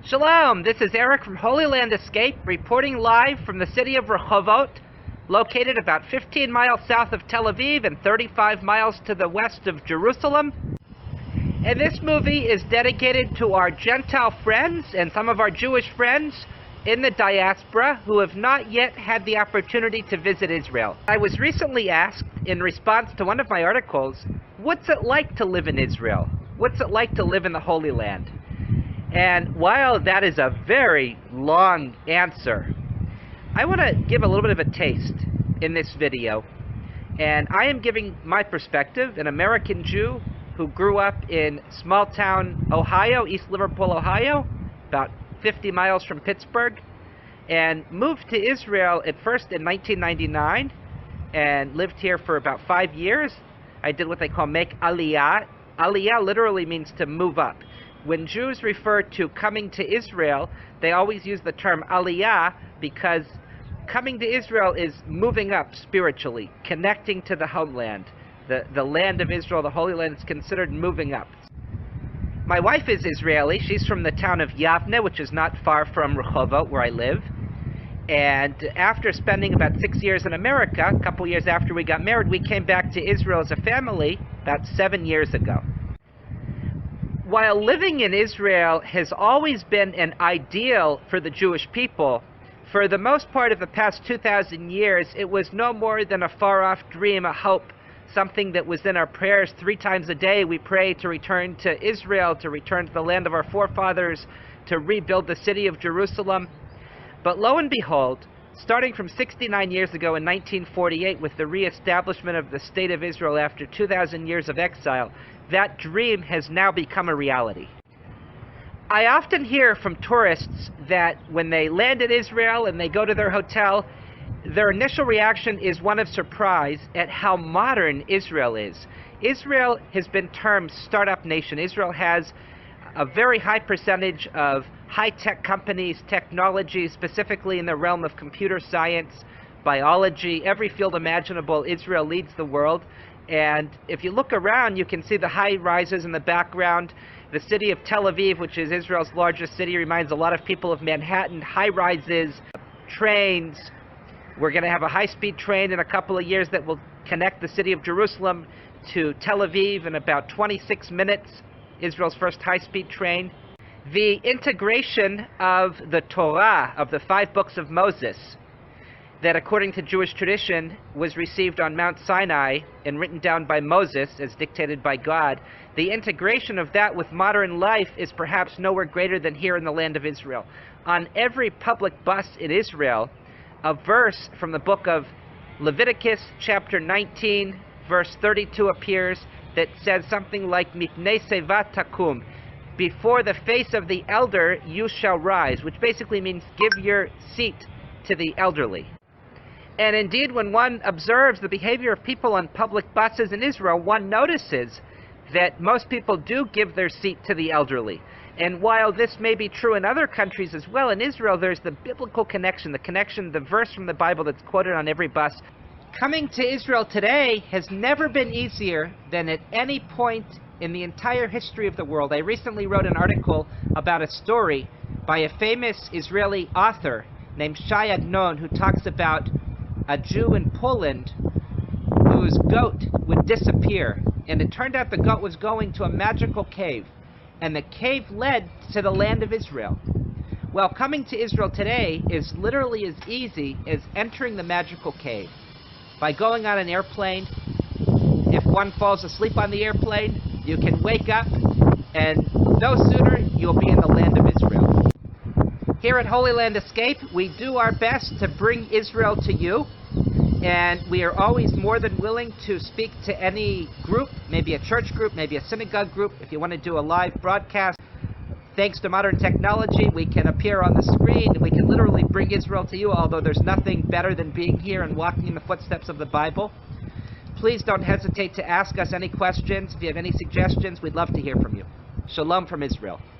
Shalom, this is Eric from Holy Land Escape, reporting live from the city of Rehovot, located about 15 miles south of Tel Aviv and 35 miles to the west of Jerusalem. And this movie is dedicated to our Gentile friends and some of our Jewish friends in the diaspora who have not yet had the opportunity to visit Israel. I was recently asked, in response to one of my articles, what's it like to live in Israel? What's it like to live in the Holy Land? And while that is a very long answer, I want to give a little bit of a taste in this video. And I am giving my perspective, an American Jew who grew up in small town Ohio, East Liverpool, Ohio, about 50 miles from Pittsburgh, and moved to Israel at first in 1999 and lived here for about 5 years. I did what they call make aliyah. Aliyah literally means to move up. When Jews refer to coming to Israel, they always use the term aliyah because coming to Israel is moving up spiritually, connecting to the homeland. The land of Israel, the Holy Land, is considered moving up. My wife is Israeli. She's from the town of Yavne, which is not far from Rehovot, where I live. And after spending about 6 years in America, a couple years after we got married, we came back to Israel as a family about 7 years ago. While living in Israel has always been an ideal for the Jewish people, for the most part of the past 2,000 years, it was no more than a far-off dream, a hope, something that was in our prayers 3 times a day. We pray to return to Israel, to return to the land of our forefathers, to rebuild the city of Jerusalem. But lo and behold, starting from 69 years ago in 1948, with the reestablishment of the State of Israel after 2,000 years of exile, that dream has now become a reality. I often hear from tourists that when they land in Israel and they go to their hotel, their initial reaction is one of surprise at how modern Israel is. Israel has been termed startup nation. Israel has a very high percentage of high-tech companies, technology, specifically in the realm of computer science, biology, every field imaginable. Israel leads the world. And if you look around, you can see the high rises in the background. The city of Tel Aviv, which is Israel's largest city, reminds a lot of people of Manhattan. High rises, trains. We're going to have a high-speed train in a couple of years that will connect the city of Jerusalem to Tel Aviv in about 26 minutes, Israel's first high-speed train. The integration of the Torah, of the 5 books of Moses, that according to Jewish tradition was received on Mount Sinai and written down by Moses as dictated by God, the integration of that with modern life is perhaps nowhere greater than here in the land of Israel. On every public bus in Israel, a verse from the book of Leviticus chapter 19 verse 32 appears that says something like Mipnei Seva Takum, before the face of the elder you shall rise, which basically means give your seat to the elderly. And indeed, when one observes the behavior of people on public buses in Israel, one notices that most people do give their seat to the elderly. And while this may be true in other countries as well, in Israel there's the biblical connection, the verse from the Bible that's quoted on every bus. Coming to Israel today has never been easier than at any point in the entire history of the world. I recently wrote an article about a story by a famous Israeli author named Shai Agnon, who talks about a Jew in Poland whose goat would disappear. And it turned out the goat was going to a magical cave. And the cave led to the land of Israel. Well, coming to Israel today is literally as easy as entering the magical cave. By going on an airplane, if one falls asleep on the airplane, you can wake up, and no sooner you'll be in the land of Israel. Here at Holy Land Escape, we do our best to bring Israel to you. And we are always more than willing to speak to any group, maybe a church group, maybe a synagogue group. If you want to do a live broadcast, thanks to modern technology, we can appear on the screen. We can literally bring Israel to you, although there's nothing better than being here and walking in the footsteps of the Bible. Please don't hesitate to ask us any questions. If you have any suggestions, we'd love to hear from you. Shalom from Israel.